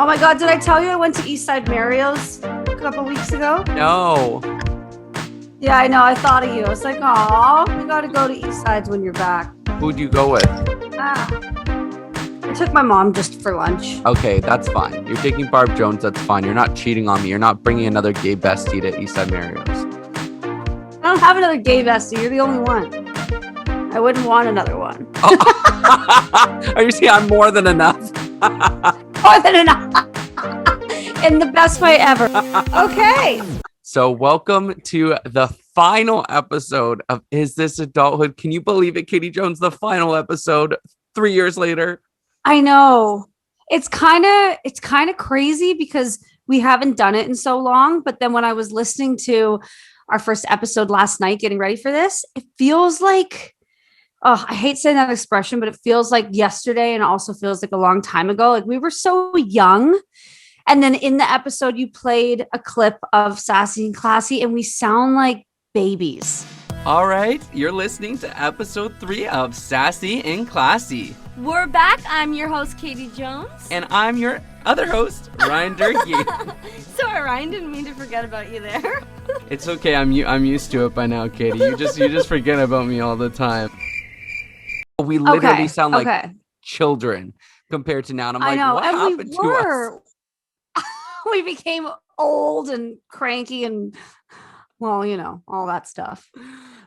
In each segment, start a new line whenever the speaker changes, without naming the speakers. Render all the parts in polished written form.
Oh my God, did I tell you I went to Eastside Mario's a couple weeks ago?
No.
Yeah, I know. I thought of you. I was like, oh, we got to go to Eastside's when you're back.
Who'd you go with?
I took my mom just for lunch.
Okay, that's fine. You're taking Barb Jones. That's fine. You're not cheating on me. You're not bringing another gay bestie to Eastside Mario's.
I don't have another gay bestie. You're the only one. I wouldn't want another one.
Oh. Are you saying I'm more than enough?
More than enough. In the best way ever. Okay.
So welcome to the final episode of Is This Adulthood? Can you believe it, Katie Jones? The final episode 3 years later.
I know. It's kind of crazy because we haven't done it in so long. But then when I was listening to our first episode last night, getting ready for this, it feels like, oh, I hate saying that expression, but it feels like yesterday and also feels like a long time ago. Like we were so young. And then in the episode, you played a clip of Sassy and Classy, and we sound like babies.
All right, you're listening to episode 3 of Sassy and Classy.
We're back. I'm your host, Katie Jones.
And I'm your other host, Ryan Durgy.
Sorry, Ryan, didn't mean to forget about you there.
It's okay. I'm used to it by now, Katie. You just forget about me all the time. We literally sound like children compared to now. And I'm like, what happened to us?
We became old and cranky and, well, you know, all that stuff.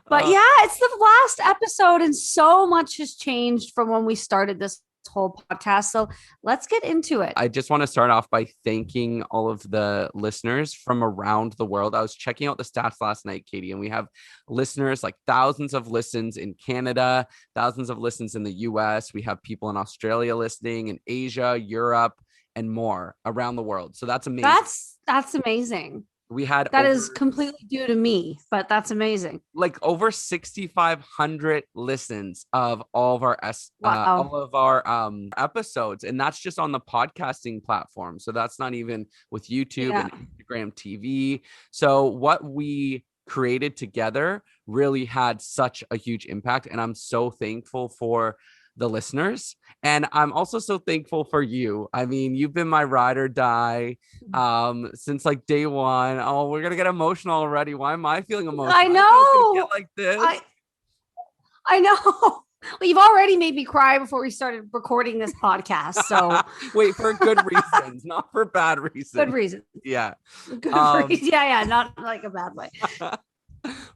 But yeah, it's the last episode and so much has changed from when we started this whole podcast. So let's get into it.
I just want to start off by thanking all of the listeners from around the world. I was checking out the stats last night, Katie, and we have listeners, like thousands of listens in Canada, thousands of listens in the US. We have people in Australia listening, in Asia, Europe, and more around the world. So that's amazing.
That's amazing.
We had
that is completely due to me, but that's amazing.
Like over 6,500 listens of all of our episodes, and that's just on the podcasting platform. So that's not even with YouTube and Instagram TV. So what we created together really had such a huge impact, and I'm so thankful for the listeners. And I'm also so thankful for you. I mean, you've been my ride or die since like day one. Oh, we're gonna get emotional already. Why am I feeling emotional?
I know.
Get like this.
I know. Well, you've already made me cry before we started recording this podcast. So
wait, for good reasons, not for bad reasons.
Good reasons.
Yeah.
Good reasons. Yeah, not like a bad way.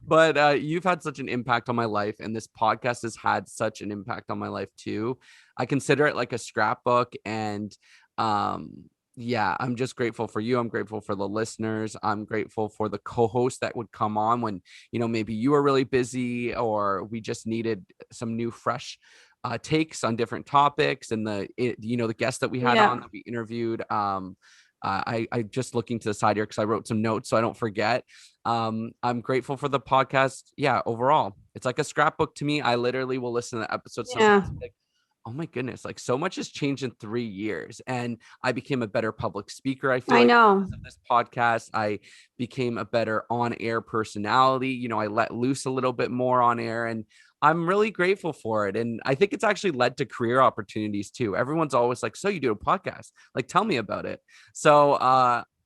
But you've had such an impact on my life, and this podcast has had such an impact on my life too. I consider it like a scrapbook, and yeah, I'm just grateful for you. I'm grateful for the listeners. I'm grateful for the co-host that would come on when, you know, maybe you were really busy or we just needed some new fresh takes on different topics, and the guests that we had on that we interviewed. I just looking to the side here because I wrote some notes so I don't forget. I'm grateful for the podcast. Yeah, overall, it's like a scrapbook to me. I literally will listen to the episodes. Like, oh my goodness, like so much has changed in 3 years, and I became a better public speaker. I know because of this podcast, I became a better on-air personality. You know, I let loose a little bit more on air, and I'm really grateful for it. And I think it's actually led to career opportunities too. Everyone's always like, so you do a podcast, like, tell me about it. So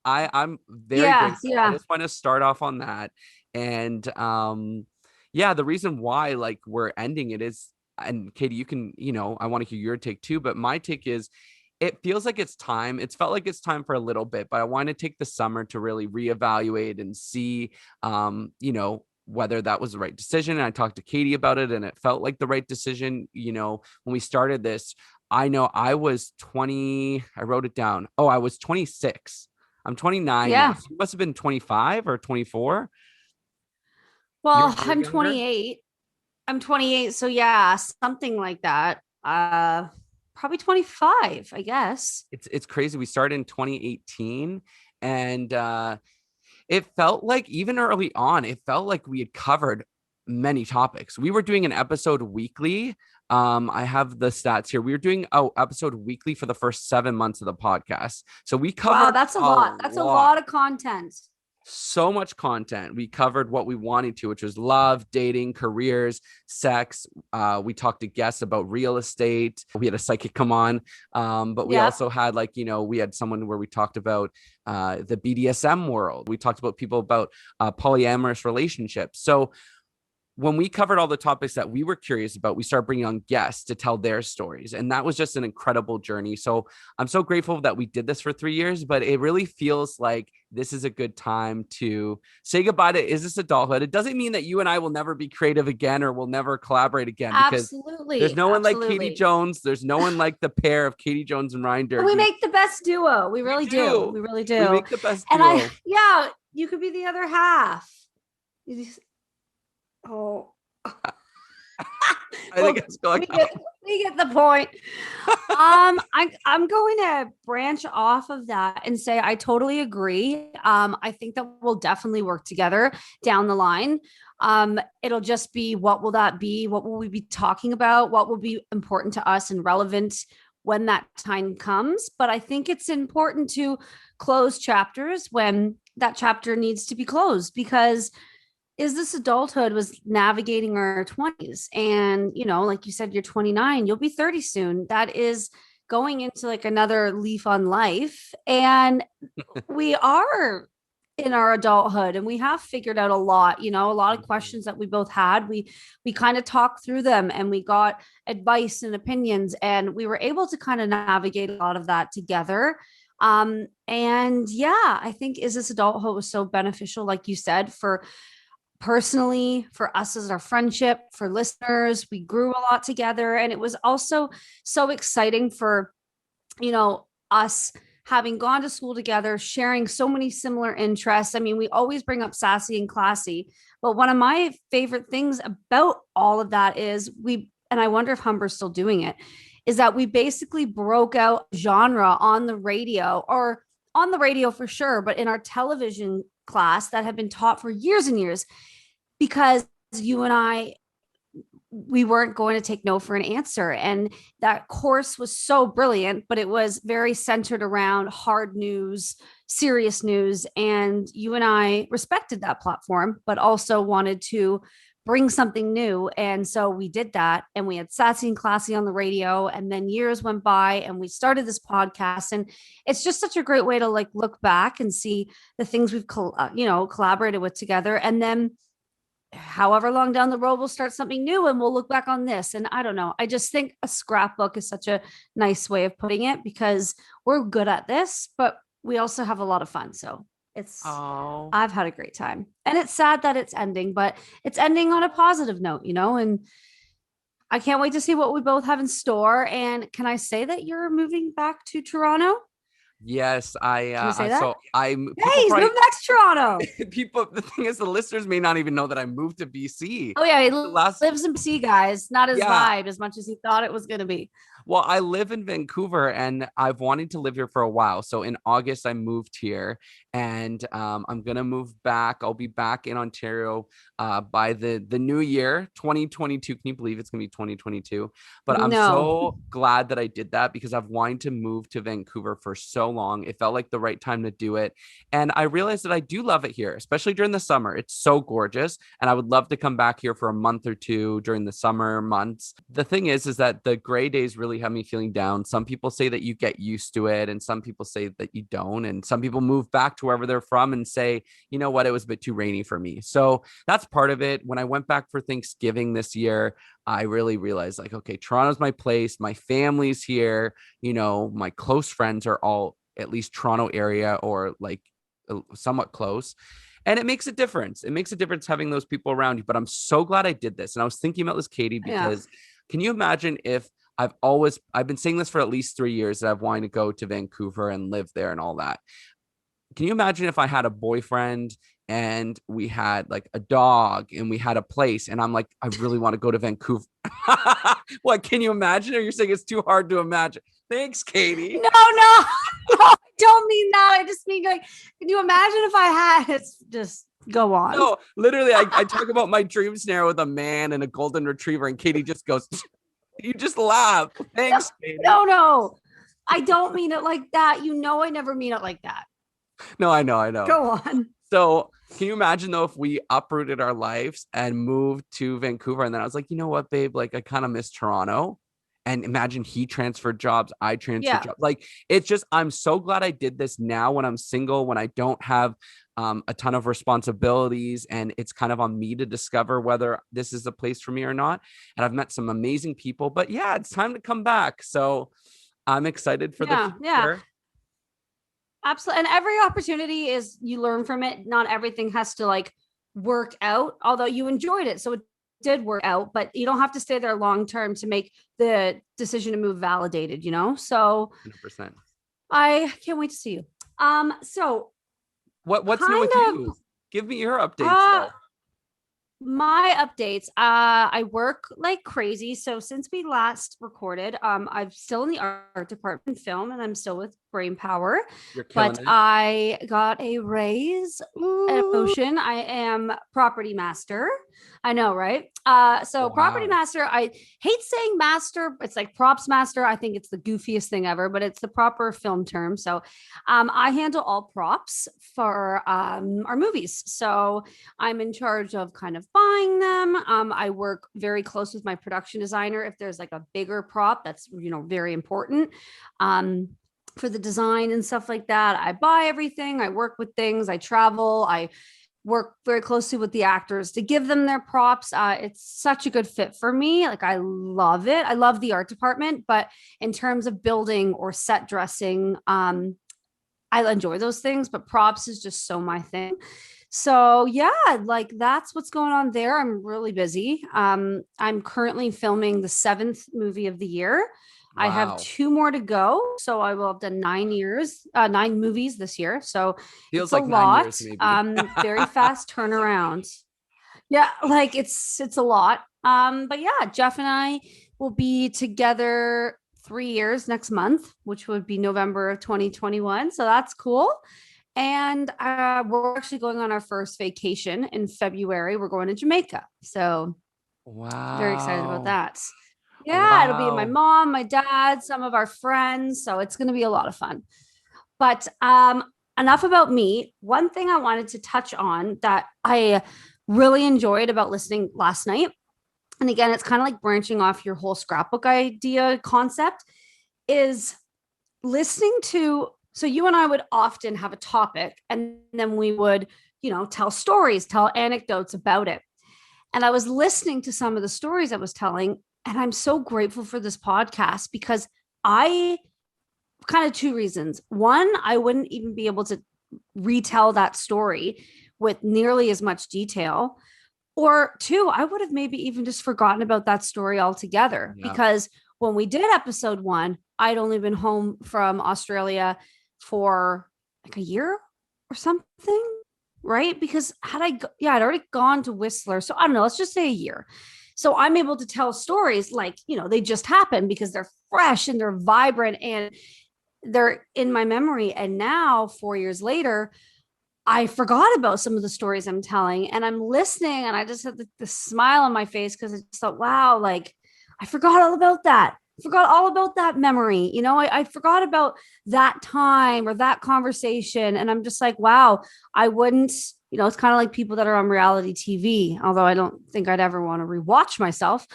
I'm very grateful. I just want to start off on that. And the reason why like we're ending it is, and Katie, you can, you know, I want to hear your take too, but my take is it feels like it's time. It's felt like it's time for a little bit, but I want to take the summer to really reevaluate and see, you know, whether that was the right decision. And I talked to Katie about it, and it felt like the right decision. You know, when we started this, I know I was 20, I wrote it down. Oh, I was 26. I'm 29. Yeah. So you must have been 25 or 24.
Well, I'm 28. I'm 28. So yeah, something like that. Probably 25, I guess.
It's crazy. We started in 2018, and it felt like even early on, it felt like we had covered many topics. We were doing an episode weekly. I have the stats here. We were doing episode weekly for the first 7 months of the podcast. So we covered.
Wow, that's a lot. That's a lot of content.
so much content. We covered what we wanted to, which was love, dating, careers, sex. We talked to guests about real estate. We had a psychic come on. But we also had we had someone where we talked about the BDSM world. We talked about people about polyamorous relationships. So when we covered all the topics that we were curious about, we started bringing on guests to tell their stories. And that was just an incredible journey. So I'm so grateful that we did this for 3 years, but it really feels like this is a good time to say goodbye to Is This Adulthood? It doesn't mean that you and I will never be creative again or will never collaborate again, because
Absolutely.
there's no one like Katie Jones. There's no one like the pair of Katie Jones and Ryan Durgy.
We make the best duo. We really do. We really do.
We make the best
duo.
And
you could be the other half. Oh,
I think it's going.
We get the point. I'm going to branch off of that and say I totally agree. I think that we'll definitely work together down the line. It'll just be, what will that be? What will we be talking about? What will be important to us and relevant when that time comes? But I think it's important to close chapters when that chapter needs to be closed, because Is This Adulthood was navigating our 20s. And, like you said, you're 29, you'll be 30 soon. That is going into like another leaf on life. And we are in our adulthood and we have figured out a lot, a lot of questions that we both had. We kind of talked through them and we got advice and opinions, and we were able to kind of navigate a lot of that together. I think Is This Adulthood was so beneficial, like you said, for personally, for us as our friendship, for listeners. We grew a lot together, and it was also so exciting for us having gone to school together, sharing so many similar interests. I mean, we always bring up sassy and classy, but one of my favorite things about all of that is and I wonder if Humber's still doing it, is that we basically broke out genre on the radio for sure, but in our television class that had been taught for years and years, because you and I, we weren't going to take no for an answer. And that course was so brilliant, but it was very centered around hard news, serious news. And you and I respected that platform, but also wanted to bring something new. And so we did that, and we had Sassy and Classy on the radio, and then years went by and we started this podcast. And it's just such a great way to like look back and see the things we've collaborated with together. And then however long down the road, we'll start something new and we'll look back on this. And I don't know, I just think a scrapbook is such a nice way of putting it, because we're good at this, but we also have a lot of fun. So I've had a great time, and it's sad that it's ending, but it's ending on a positive note, and I can't wait to see what we both have in store. And can I say that you're moving back to Toronto?
Yes,
Can you say that?
so I'm.
He's moving back to Toronto.
The thing is, the listeners may not even know that I moved to BC.
Oh yeah, he lives in BC, guys. Not his vibe as much as he thought it was going to be.
Well, I live in Vancouver and I've wanted to live here for a while. So in August, I moved here, and I'm going to move back. I'll be back in Ontario by the new year, 2022. Can you believe it's going to be 2022? But I'm so glad that I did that, because I've wanted to move to Vancouver for so long. It felt like the right time to do it. And I realized that I do love it here, especially during the summer. It's so gorgeous. And I would love to come back here for a month or two during the summer months. The thing is that the gray days really have me feeling down. Some people say that you get used to it, and some people say that you don't. And some people move back to wherever they're from and say, you know what, it was a bit too rainy for me. So that's part of it. When I went back for Thanksgiving this year, I really realized like, okay, Toronto's my place. My family's here. My close friends are all at least Toronto area or like somewhat close. And it makes a difference. It makes a difference having those people around you. But I'm so glad I did this. And I was thinking about this, Katie, because can you imagine if I've been saying this for at least 3 years that I've wanted to go to Vancouver and live there and all that. Can you imagine if I had a boyfriend and we had like a dog and we had a place, and I'm like, I really want to go to Vancouver. What, can you imagine? Or you're saying it's too hard to imagine? Thanks, Katie.
No, I don't mean that. I just mean like, can you imagine if I had, it's just go on.
No, literally, I talk about my dream scenario with a man and a golden retriever, and Katie just goes, you just laugh. Thanks, Katie.
No. I don't mean it like that. I never mean it like that.
No, I know.
Go on.
So can you imagine though, if we uprooted our lives and moved to Vancouver, and then I was like, you know what, babe, like I kind of miss Toronto. And imagine he transferred jobs, I transferred jobs. Like, it's just, I'm so glad I did this now when I'm single, when I don't have a ton of responsibilities, and it's kind of on me to discover whether this is a place for me or not. And I've met some amazing people, but yeah, it's time to come back. So I'm excited for the future.
Yeah. Absolutely. And every opportunity is, you learn from it. Not everything has to like work out, although you enjoyed it. So it did work out, but you don't have to stay there long term to make the decision to move validated, So
100%.
I can't wait to see you. So
what's new with you? Give me your updates.
My updates. I work like crazy. So since we last recorded, I'm still in the art department film, and I'm still with Brain Power. But I got a raise. Emotion. I am property master. I know, right? So property master, I hate saying master. It's like props master. I think it's the goofiest thing ever, but it's the proper film term. So I handle all props for our movies. So I'm in charge of kind of buying them. I work very close with my production designer. If there's like a bigger prop, that's, very important. For the design and stuff like that, I buy everything. I work with things. I travel. I work very closely with the actors to give them their props. It's such a good fit for me. Like, I love it. I love the art department, but in terms of building or set dressing, I enjoy those things, but props is just so my thing. So yeah, like that's what's going on there. I'm really busy. I'm currently filming the 7th movie of the year. Wow. I have 2 more to go. So I will have done 9 movies this year. So
feels
it's
like
a lot.
9 years, maybe.
Very fast turnaround. Yeah, like it's a lot. But yeah, Jeff and I will be together 3 years next month, which would be November of 2021. So that's cool. And we're actually going on our first vacation in February. We're going to Jamaica. So
wow,
very excited about that. Yeah, It'll be my mom, my dad, some of our friends. So it's going to be a lot of fun. But enough about me. One thing I wanted to touch on that I really enjoyed about listening last night, and again, it's kind of like branching off your whole scrapbook idea concept, is listening to, so you and I would often have a topic, and then we would, tell stories, tell anecdotes about it. And I was listening to some of the stories I was telling, and I'm so grateful for this podcast because I kind of 2 reasons. One, I wouldn't even be able to retell that story with nearly as much detail. Or 2, I would have maybe even just forgotten about that story altogether. Yeah. Because when we did episode 1, I'd only been home from Australia for like a year or something, right? Because I'd already gone to Whistler. So I don't know, let's just say a year. So I'm able to tell stories like, they just happened because they're fresh and they're vibrant and they're in my memory. And now 4 years later, I forgot about some of the stories I'm telling, and I'm listening, and I just had the smile on my face because I just thought, wow, like I forgot all about that. I forgot all about that memory. I forgot about that time or that conversation. And I'm just like, wow, I wouldn't, it's kind of like people that are on reality TV, although I don't think I'd ever want to rewatch myself.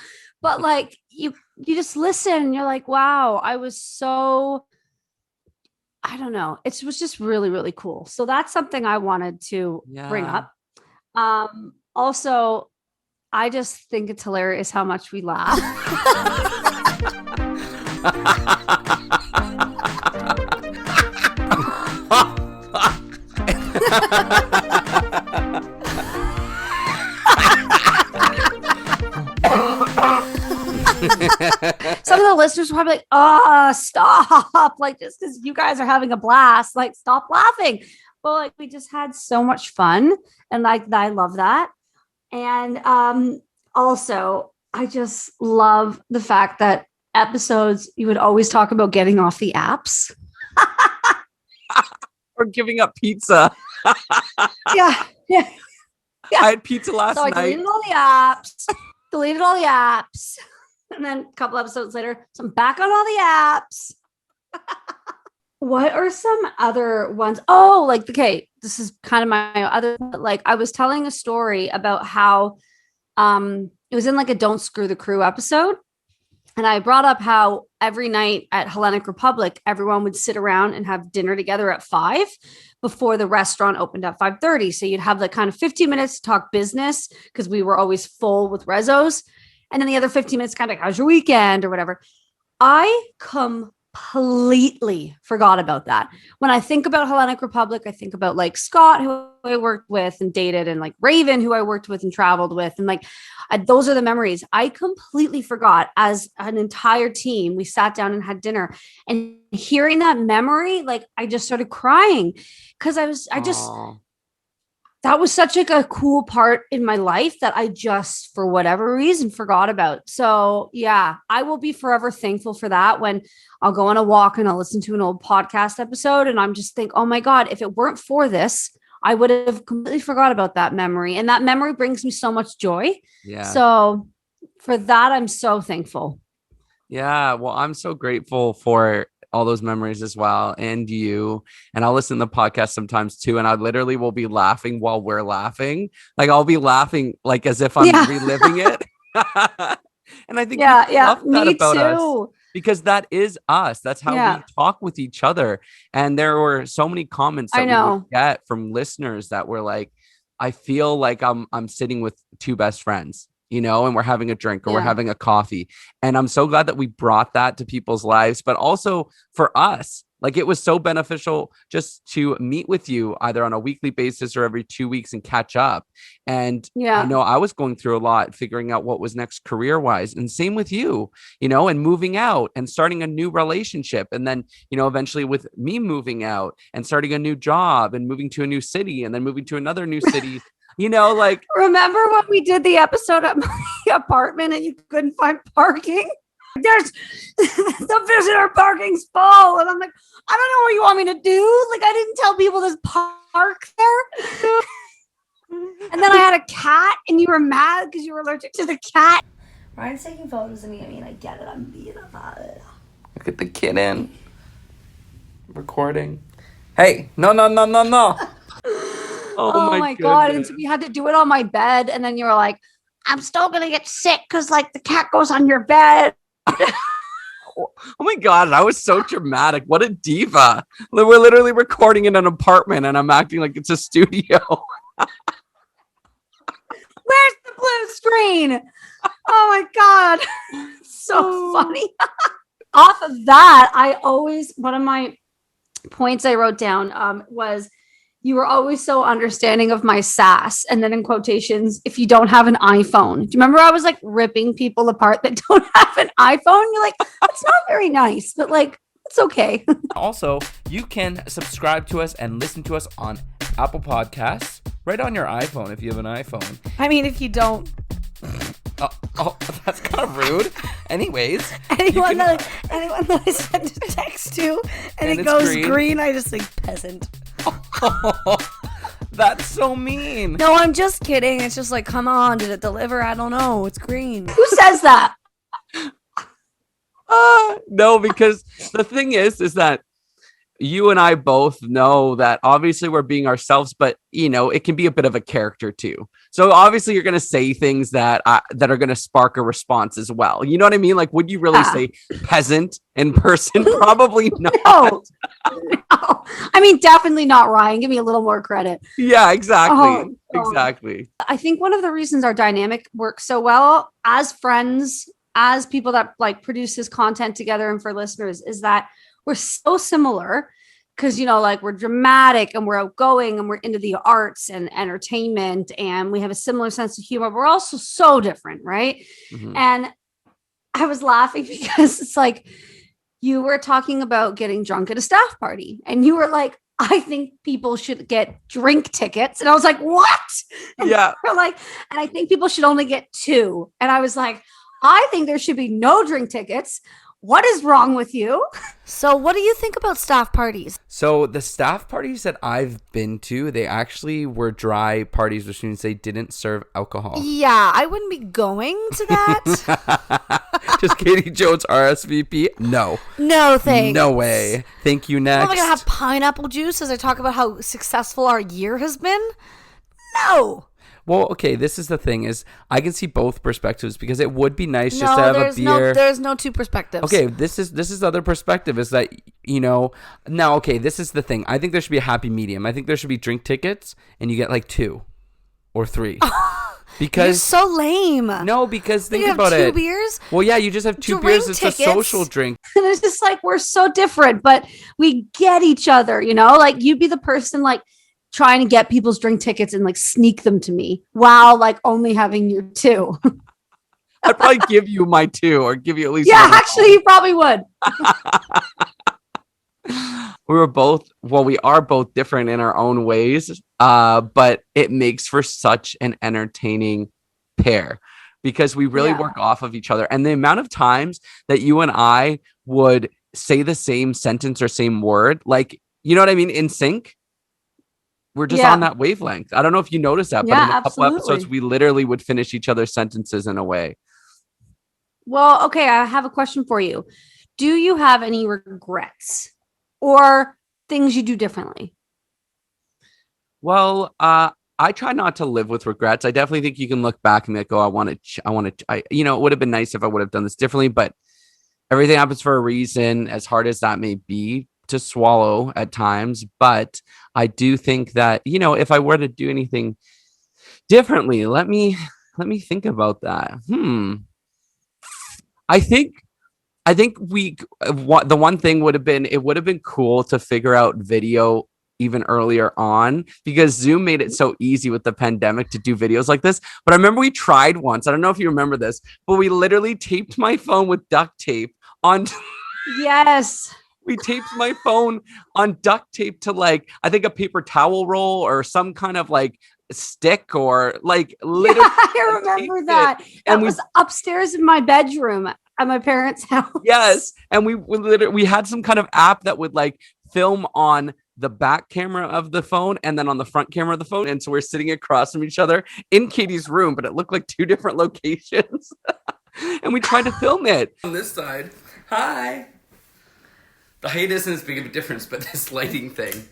But like you just listen and you're like, wow, I was so, I don't know. It was just really, really cool. So that's something I wanted to bring up. Also, I just think it's hilarious how much we laugh. Some of the listeners are probably like, oh, stop. Like, just because you guys are having a blast, like, stop laughing. But like, we just had so much fun. And like, I love that. And also, I just love the fact that episodes, you would always talk about getting off the apps.
Or giving up pizza.
Yeah.
I had pizza last night.
So I deleted all the apps. And then a couple episodes later, so I'm back on all the apps. What are some other ones? Oh, like, okay, this is kind of my other, like, I was telling a story about how it was in like a Don't Screw the Crew episode. And I brought up how every night at Hellenic Republic, everyone would sit around and have dinner together at 5 before the restaurant opened at 5:30. So you'd have like kind of 15 minutes to talk business because we were always full with rezos. And then the other 15 minutes kind of how's your weekend or whatever. I completely forgot about that. When I think about Hellenic Republic, I think about like Scott, who I worked with and dated, and like Raven, who I worked with and traveled with. And like, those are the memories. I completely forgot as an entire team. We sat down and had dinner, and hearing that memory, like I just started crying because
Aw.
that was such like a cool part in my life that I just, for whatever reason, forgot about. So yeah, I will be forever thankful for that when I'll go on a walk and I'll listen to an old podcast episode and I'm just think, oh my God, if it weren't for this, I would have completely forgot about that memory. And that memory brings me so much joy.
Yeah.
So for that, I'm so thankful.
Yeah. Well, I'm so grateful for all those memories as well. And you, and I'll listen to the podcast sometimes too. And I literally will be laughing while we're laughing. Like I'll be laughing like as if I'm reliving it. And I think people love that
me
about
too.
us because that is us. That's how we talk with each other. And there were so many comments that we would get from listeners that were like, I feel like I'm sitting with two best friends, you know, and we're having a drink or we're having a coffee. And I'm so glad that we brought that to people's lives, but also for us, like it was so beneficial just to meet with you either on a weekly basis or every 2 weeks and catch up. And I know I was going through a lot, figuring out what was next career wise, and same with you, you know, and moving out and starting a new relationship. And then, you know, eventually with me moving out and starting a new job and moving to a new city and then moving to another new city. You know, like
remember when we did the episode at my apartment and you couldn't find parking? There's the visitor parking's full. And I'm like, I don't know what you want me to do. Like, I didn't tell people there's park there. And then I had a cat and you were mad because you were allergic to the cat. Ryan's taking photos of me. I mean, I get it. I'm beautiful.
Look at the kitten recording. Hey, no.
Oh my God. And so we had to do it on my bed. And then you were like, I'm still going to get sick because like the cat goes on your bed.
Oh my God. That was so dramatic. What a diva. We're literally recording in an apartment and I'm acting like it's a studio.
Where's the blue screen? Oh my God. So funny. Off of that, one of my points I wrote down was you were always so understanding of my sass. And then in quotations, if you don't have an iPhone. Do you remember I was like ripping people apart that don't have an iPhone? You're like, that's not very nice, but like, it's okay.
Also, you can subscribe to us and listen to us on Apple Podcasts right on your iPhone if you have an iPhone.
I mean, if you don't.
Oh, that's kind of rude. Anyways.
Anyone that I send a text to and it goes green, I just think peasant.
That's so mean.
No, I'm just kidding. It's just like, come on, did it deliver? I don't know. It's green.
Who says that?
No, because the thing is that you and I both know that obviously we're being ourselves, but you know, it can be a bit of a character too. So obviously you're going to say things that are going to spark a response as well. You know what I mean? Like, would you really say peasant in person? Probably not.
No. I mean, definitely not Ryan. Give me a little more credit.
Yeah, exactly. Exactly.
I think one of the reasons our dynamic works so well as friends, as people that like produce this content together and for listeners is that we're so similar because, you know, like we're dramatic and we're outgoing and we're into the arts and entertainment and we have a similar sense of humor. We're also so different, right? Mm-hmm. And I was laughing because it's like you were talking about getting drunk at a staff party and you were like, I think people should get drink tickets. And I was like, what? And
yeah.
We're like, and I think people should only get 2. And I was like, I think there should be no drink tickets. What is wrong with you?
So what do you think about staff parties?
So the staff parties that I've been to, they actually were dry parties, which means they didn't serve alcohol.
Yeah, I wouldn't be going to that.
Just Katie Jones RSVP? No.
No thanks.
No way. Thank you, next.
Am I going to have pineapple juice as I talk about how successful our year has been? No.
Well, okay, this is the thing is I can see both perspectives because it would be nice just to have a beer.
There's no two perspectives.
Okay, this is the other perspective is that, now, okay, this is the thing. I think there should be a happy medium. I think there should be drink tickets and you get like 2 or 3. Because
you're so lame.
No, because think
you
about
have 2
it.
beers?
Well, yeah, you just have 2 beers. It's
tickets.
a social drink.
And it's just like, we're so different, but we get each other, like you'd be the person like trying to get people's drink tickets and like sneak them to me while like only having your 2.
I'd probably give you my 2 or give you at least.
Yeah, actually, you probably would.
We are both different in our own ways, but it makes for such an entertaining pair because we really work off of each other. And the amount of times that you and I would say the same sentence or same word, like, you know what I mean? In sync. We're just on that wavelength. I don't know if you noticed that, but in a couple episodes, we literally would finish each other's sentences in a way.
Well, okay, I have a question for you. Do you have any regrets or things you do differently?
Well, I try not to live with regrets. I definitely think you can look back and be like, oh, it would have been nice if I would have done this differently, but everything happens for a reason, as hard as that may be to swallow at times. But I do think that, if I were to do anything differently, let me think about that. I think the one thing would have been cool to figure out video even earlier on because Zoom made it so easy with the pandemic to do videos like this. But I remember we tried once. I don't know if you remember this, but we literally taped my phone with duct tape on.
Yes.
We taped my phone on duct tape to like, I think a paper towel roll or some kind of like stick or like literally.
Yeah, I remember that. That was upstairs in my bedroom at my parents' house.
Yes. And we had some kind of app that would like film on the back camera of the phone and then on the front camera of the phone. And so we're sitting across from each other in Katie's room, but it looked like 2 different locations. And we tried to film it.
On this side, hi. The height isn't as big of a difference, but this lighting thing.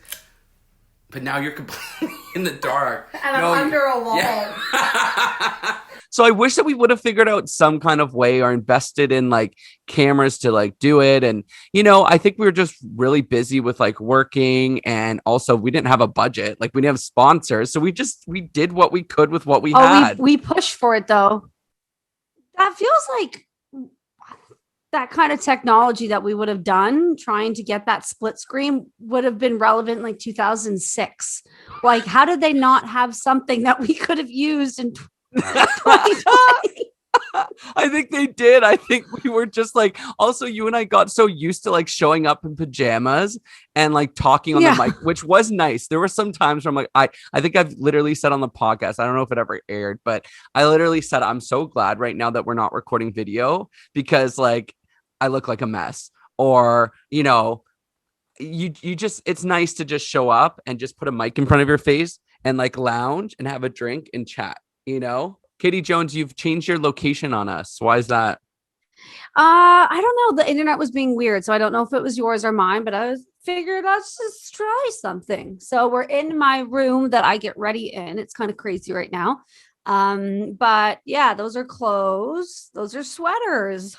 But now you're completely in the dark.
And I'm under a wall.
Yeah.
So I wish that we would have figured out some kind of way or invested in like cameras to like do it. And, I think we were just really busy with like working. And also we didn't have a budget. Like we didn't have sponsors. So we did what we could with what we had.
We pushed for it though. That feels like that kind of technology that we would have done trying to get that split screen would have been relevant in like 2006. Like, how did they not have something that we could have used in 2020?
I think they did. I think we were just like, also you and I got so used to like showing up in pajamas and like talking on the mic, which was nice. There were some times where I'm like, I think I've literally said on the podcast, I don't know if it ever aired, but I literally said, I'm so glad right now that we're not recording video because like I look like a mess or, you just, it's nice to just show up and just put a mic in front of your face and like lounge and have a drink and chat, Katie Jones, you've changed your location on us. Why is that?
I don't know. The internet was being weird. So I don't know if it was yours or mine, but I figured let's just try something. So we're in my room that I get ready in. It's kind of crazy right now. But yeah, those are clothes. Those are sweaters.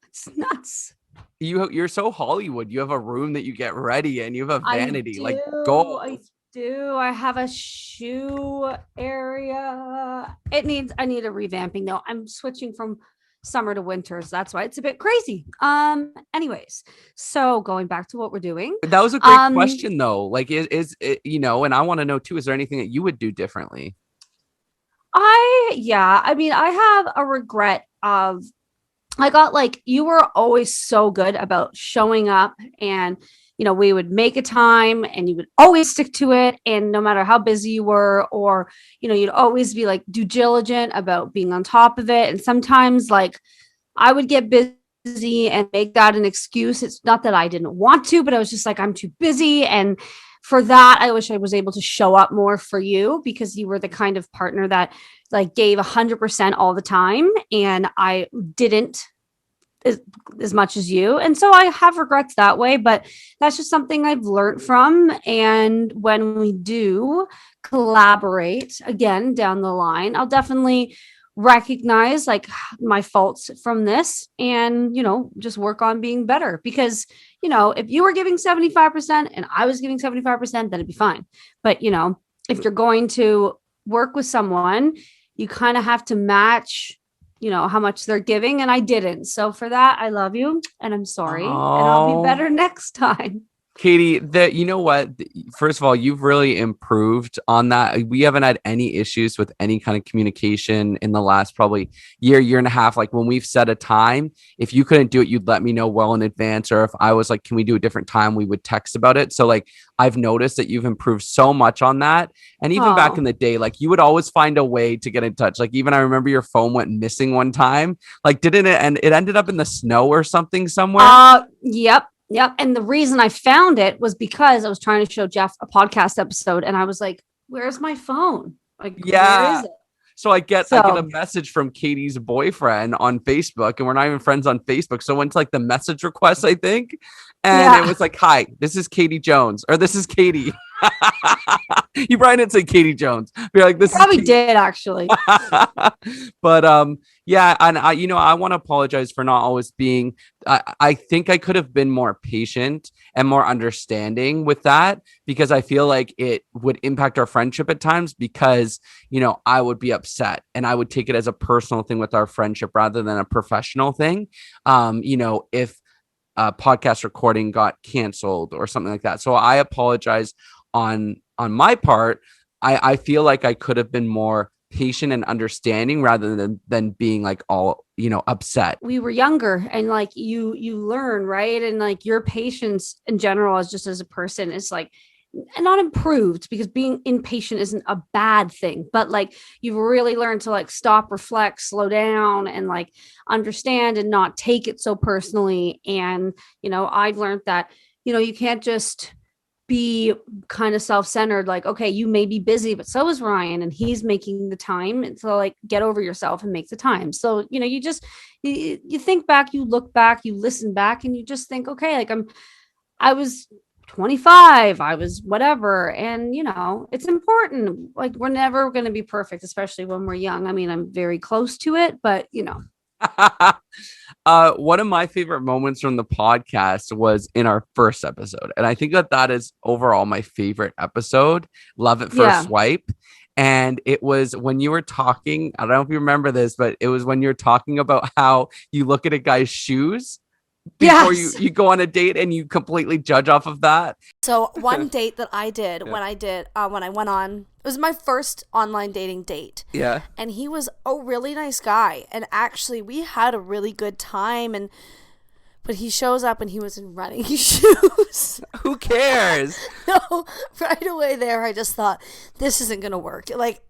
It's nuts.
You're so Hollywood. You have a room that you get ready in. You have a vanity. Like go.
I do. I have a shoe area. I need a revamping though. I'm switching from summer to winter, so that's why it's a bit crazy. Anyways, so going back to what we're doing.
That was a great question though. Like is it, and I want to know too, is there anything that you would do differently? I have a regret of you were always so good about showing up and we would make a time and you would always stick to it. And no matter how busy you were, or, you'd always be like due diligent about being on top of it. And sometimes like I would get busy
busy and make that an excuse. It's not that I didn't want to, but I was just like, I'm too busy. And for that, I wish I was able to show up more for you, because you were the kind of partner that like gave 100% all the time. And I didn't as much as you. And so I have regrets that way, but that's just something I've learned from. And when we do collaborate again down the line, I'll definitely recognize like my faults from this and, just work on being better, because, if you were giving 75% and I was giving 75%, then it'd be fine. But, if you're going to work with someone, you kind of have to match how much they're giving, and I didn't. So for that, I love you and I'm sorry, and I'll be better next time.
Katie, you know what? First of all, you've really improved on that. We haven't had any issues with any kind of communication in the last probably year and a half. Like when we've set a time, if you couldn't do it, you'd let me know well in advance. Or if I was like, can we do a different time? We would text about it. So like, I've noticed that you've improved so much on that. And even back in the day, like you would always find a way to get in touch. Like even I remember your phone went missing one time. Like didn't it? And it ended up in the snow or something somewhere.
Yep. And the reason I found it was because I was trying to show Jeff a podcast episode and I was like, where's my phone? Like, where is it?
So I get a message from Katie's boyfriend on Facebook, and we're not even friends on Facebook. So I went to like the message request, I think. And it was like, hi, this is Katie Jones, or this is Katie. You probably didn't say Katie Jones. You're like, this
probably did actually.
But yeah, and I want to apologize for not always being. I think I could have been more patient and more understanding with that, because I feel like it would impact our friendship at times, because I would be upset and I would take it as a personal thing with our friendship rather than a professional thing. If a podcast recording got canceled or something like that. So I apologize on my part. I feel like I could have been more patient and understanding rather than being like all upset.
We were younger, and like you learn, right? And like your patience in general as a person is like not improved, because being impatient isn't a bad thing, but like you've really learned to like stop, reflect, slow down, and like understand and not take it so personally. And I've learned that you can't just be kind of self-centered, like, okay, you may be busy, but so is Ryan and he's making the time. And so like get over yourself and make the time. So you think back, you look back, you listen back, and you just think, okay, like I was 25, I was whatever. And it's important. Like we're never going to be perfect, especially when we're young. I mean, I'm very close to it, but
one of my favorite moments from the podcast was in our first episode, and I think that is overall my favorite episode, Love at First Swipe. And it was when you were talking, I don't know if you remember this, but it was when you're talking about how you look at a guy's shoes before you go on a date and you completely judge off of that.
So one date that I did when I went on, it was my first online dating date.
Yeah.
And he was a really nice guy. And actually we had a really good time, but he shows up and he was in running shoes.
Who cares?
No, right away there I just thought, this isn't going to work. Like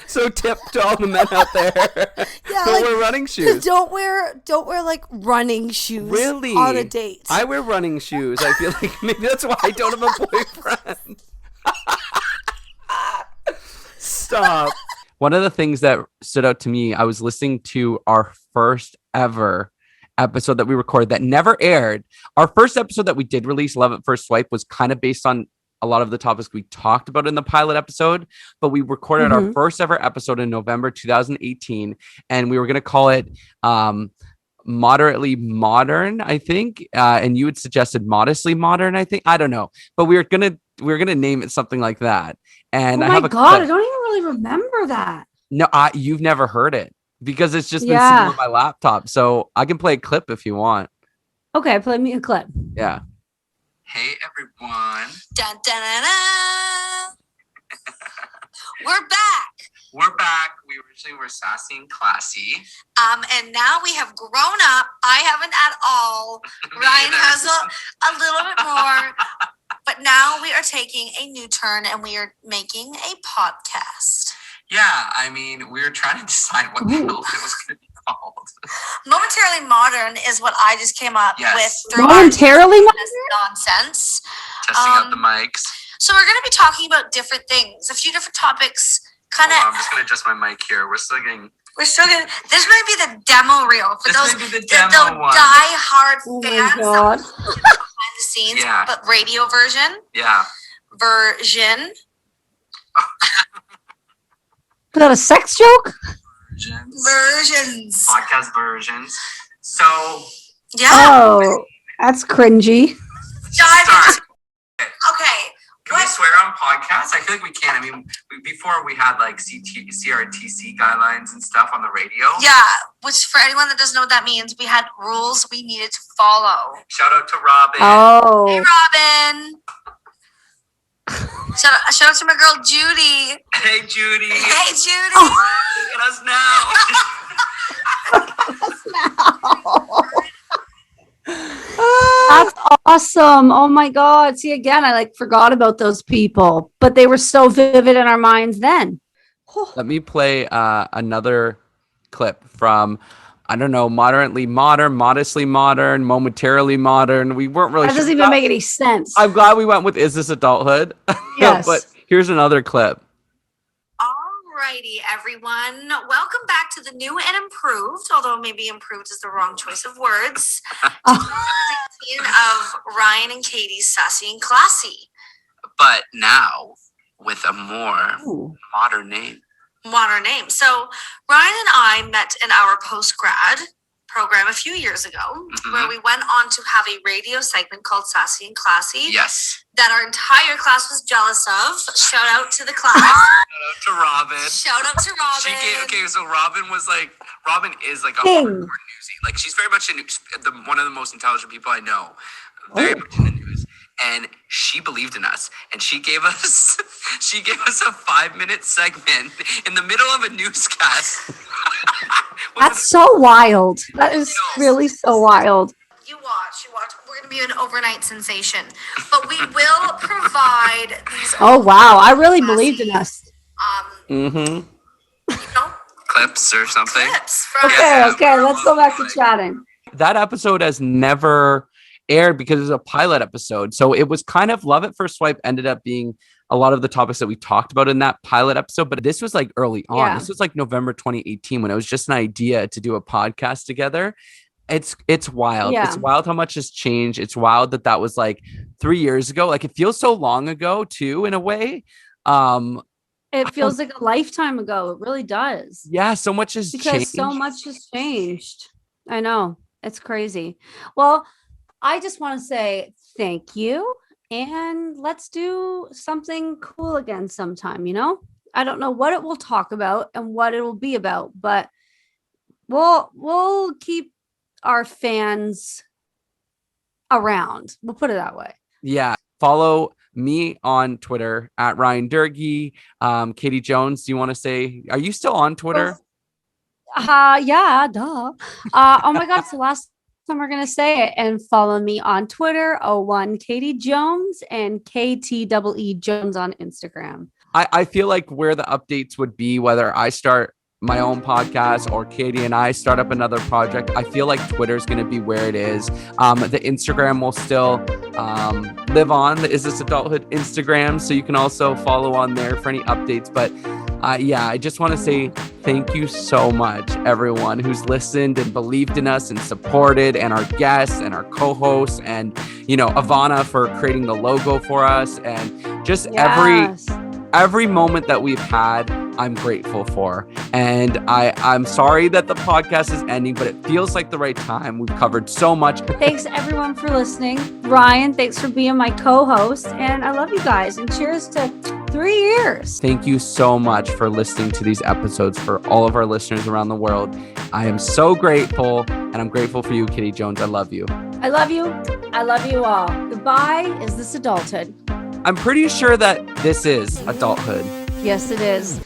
So tip to all the men out there.
Yeah,
don't wear running shoes.
Don't wear like running shoes.
Really?
On a date.
I wear running shoes. I feel like maybe that's why I don't have a boyfriend. Stop.
One of the things that stood out to me, I was listening to our first ever episode that we recorded that never aired. Our first episode that we did release, Love at First Swipe, was kind of based on a lot of the topics we talked about in the pilot episode, but we recorded our first ever episode in November 2018, and we were going to call it Moderately Modern, I think, and you had suggested Modestly Modern, I think. I don't know, but we were gonna name it something like that. And
oh my God, I don't even really remember that.
No, you've never heard it because it's just been sitting on my laptop. So I can play a clip if you want.
Okay, play me a clip.
Yeah.
Hey everyone.
Dun, dun, dun, dun. We're back.
We're back. We originally were sassy and classy.
And now we have grown up. I haven't at all. Ryan has a little bit more. But now we are taking a new turn and we are making a podcast.
Yeah, I mean, we were trying to decide what the hell it was going to be called.
Momentarily modern is what I just came up
Yes.
with through
Momentarily
our
modern?
nonsense.
Testing out the mics.
So we're going to be talking about different things, a few different topics. Kind
Hold on, I'm
of.
just gonna adjust my mic here. We're still getting.
We're still going to. This might be the demo reel for
This
those
might be the
the
demo one.
die-hard
Oh my
fans
God.
behind the scenes,
Yeah.
but radio version.
Yeah.
Is that a sex joke?
Versions.
Podcast versions. So
Yeah.
Oh, that's cringy.
Dive
sorry.
into. Okay.
Can we
What?
swear on podcasts? I feel like we can. I mean, before we had like CRTC guidelines and stuff on the radio.
Yeah, which for anyone that doesn't know what that means, we had rules we needed to follow.
Shout out to Robin.
Hey,
Oh,
Robin. Shout out to my girl Judy.
Hey, Judy.
Hey, Judy.
Look at us now.
that's awesome. Oh my God. See, again, I forgot about those people, but they were so vivid in our minds then.
Let me play another clip from, I don't know, moderately modern, modestly modern, momentarily modern. We weren't really
That doesn't
sure.
even make any sense.
I'm glad we went with Is This Adulthood?
Yes.
But here's another clip.
Alrighty, everyone. Welcome back to the new and improved, although maybe improved is the wrong choice of words, of Ryan and Katie's Sassy and Classy.
But now with a more
Ooh.
modern name.
Modern name. So Ryan and I met in our post-grad program a few years ago, where we went on to have a radio segment called Sassy and Classy
Yes.
that our entire class was jealous of. Shout out to the class.
Shout out to Robin.
Shout out to Robin.
So Robin is like a
King.
hardcore newsie. Like she's very much one of the most intelligent people I know. Very much in the news. And she believed in us, and she gave us a 5-minute segment in the middle of a newscast.
That's so wild. That is really so wild.
You watch. We're going to be an overnight sensation. But we will provide these.
Oh, wow. I really believed in us.
Mm-hmm.
Clips or something.
Clips from.
Okay. Let's go back to chatting.
That episode has never aired because it was a pilot episode. So it was kind of Love at First Swipe ended up being a lot of the topics that we talked about in that pilot episode. But this was like early on.
Yeah.
This was like November 2018 when it was just an idea to do a podcast together. It's wild.
Yeah.
It's wild how much has changed. It's wild that was like 3 years ago. Like it feels so long ago too, in a way.
It feels like a lifetime ago. It really does.
Yeah, so much has
Because
changed.
so much has changed. I know. It's crazy. Well, I just want to say thank you. And let's do something cool again sometime, I don't know what it will talk about and what it will be about, but we'll keep our fans around. We'll put it that way.
Yeah. Follow me on Twitter at Ryan Durgy. Katie Jones, do you want to say, are you still on Twitter?
Yeah, duh. Oh my God, it's the last time we're gonna say it. And follow me on Twitter, 01 Katie Jones and KTEE Jones on Instagram.
I feel like where the updates would be, whether I start my own podcast or Katie and I start up another project, I feel like Twitter is going to be where it is. The Instagram will still live on, the Is This Adulthood Instagram, so you can also follow on there for any updates. But yeah, I just want to say thank you so much, everyone who's listened and believed in us and supported, and our guests and our co-hosts, and Ivana for creating the logo for us, and just every moment that we've had, I'm grateful for. And I'm sorry that the podcast is ending, but it feels like the right time. We've covered so much.
Thanks everyone for listening. Ryan, thanks for being my co-host. And I love you guys. And cheers to 3 years.
Thank you so much for listening to these episodes for all of our listeners around the world. I am so grateful, and I'm grateful for you, Kitty Jones. I love you.
I love you. I love you all. Goodbye. Is this adulthood?
I'm pretty sure that this is adulthood.
Yes, it is.